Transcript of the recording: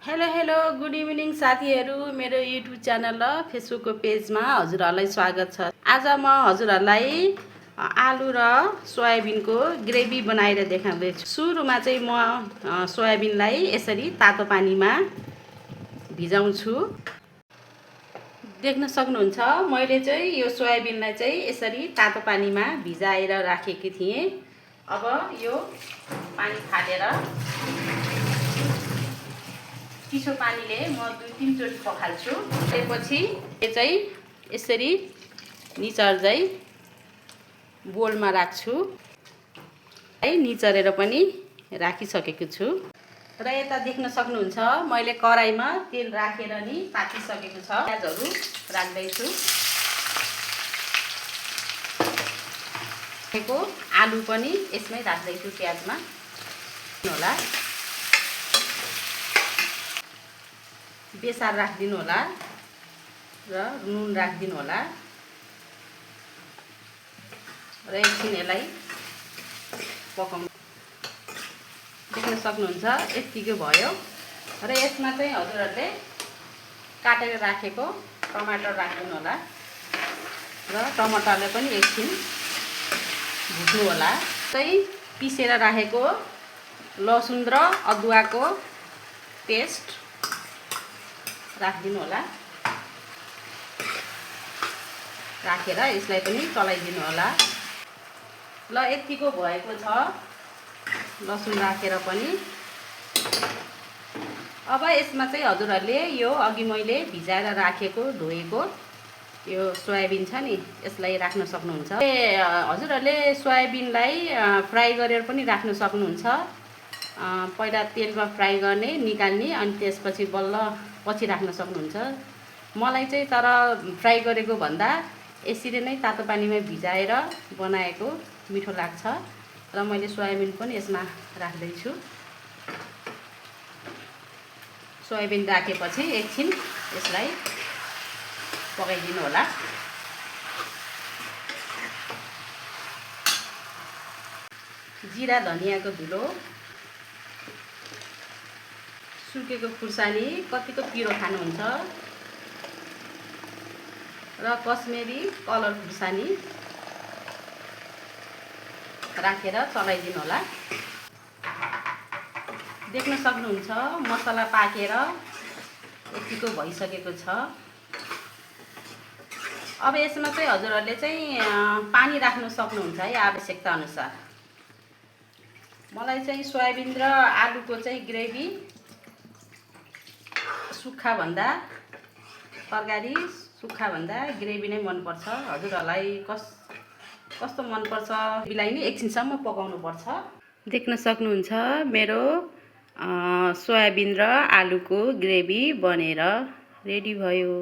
Hello good evening साथीहरू। मेरो YouTube channel र फेसबुकको पेजमा हजुरहरूलाई स्वागत छ। आज म हजुरहरूलाई आलु र सोयाबिनको ग्रेभी बनाएर देखाउँदैछु। सुरुमा चाहिँ म सोयाबिनलाई यसरी तातो पानीमा भिजाउँछु। देख्न सक्नुहुन्छ मैले चाहिँ यो सोयाबिनलाई चाहिँ यसरी तातो पानीमा भिजाएर राखेकी थिएँ। अब यो पानी फालेर चिसो पानीले म 2-3 चोटि पखाल्छु। त्यसपछि यो चाहिँ यसरी निचर्दै बोलमा राख्छु। निचरेर पनि राखिसकेको छु। र यता देख्न सक्नुहुन्छ मैले कराईमा तेल राखेर नि तातिसकेको छ। प्याजहरू राख्दैछु। आलु पनि यसमै राख्दैछु प्याजमा होला। बेसार राखिदिनु होला र नुन राखिदिनु होला र एकछिन यसलाई पकाउनु। देख्न सक्नुहुन्छ यतिकै भयो। र यसमा चाहिँ हजुरहरूले काटेर राखेको टमाटर राखिदिनु होला र टमाटरलाई पनि एकछिन भुट्नु होला। चाहिँ पिसेर राखेको लसुन र अदुवाको पेस्ट राखिदिनु होला। राखेर यसलाई पनि चलाइदिनु होला। ल यतिको भएको छ लसुन राखेर पनि। अब यसमा चाहिँ हजुरहरूले यो अघि मैले भिजाएर राखेको धोएको यो सोयाबिन छ नि यसलाई राख्न सक्नुहुन्छ। हजुरहरूले सोयाबिनलाई फ्राई गरेर पनि राख्न सक्नुहुन्छ। पहिला तेलमा फ्राई गर्ने निकाल्ने अनि त्यसपछि बल्ल पछि राख्न सक्नुहुन्छ। मलाई चाहिँ तर फ्राई गरेको भन्दा यसरी नै तातो पानीमा भिजाएर बनाएको मिठो लाग्छ। र मैले सोयाबिन पनि यसमा राख्दैछु। सोयाबिन राखेपछि एकछिन यसलाई पकाइदिनु होला। जिरा धनियाँको धुलो, सुकेको खुर्सानी, कतिको पिरो खानुहुन्छ र कश्मिरी कलर खुर्सानी राखेर चलाइदिनु होला। देख्न सक्नुहुन्छ मसला पाकेर यतिको भइसकेको छ। अब यसमा चाहिँ हजुरहरूले चाहिँ पानी राख्न सक्नुहुन्छ है आवश्यकता अनुसार। मलाई चाहिँ सोयाबिन र आलुको चाहिँ ग्रेभी सुक्खा भन्दा तरकारी सुक्खा भन्दा ग्रेभी नै मनपर्छ। हजुरहरूलाई कस्तो मनपर्छ बिलाई नै एकछिनसम्म पकाउनु पर्छ। देख्न सक्नुहुन्छ मेरो सोयाबिन र आलुको ग्रेभी बनेर रेडी भयो।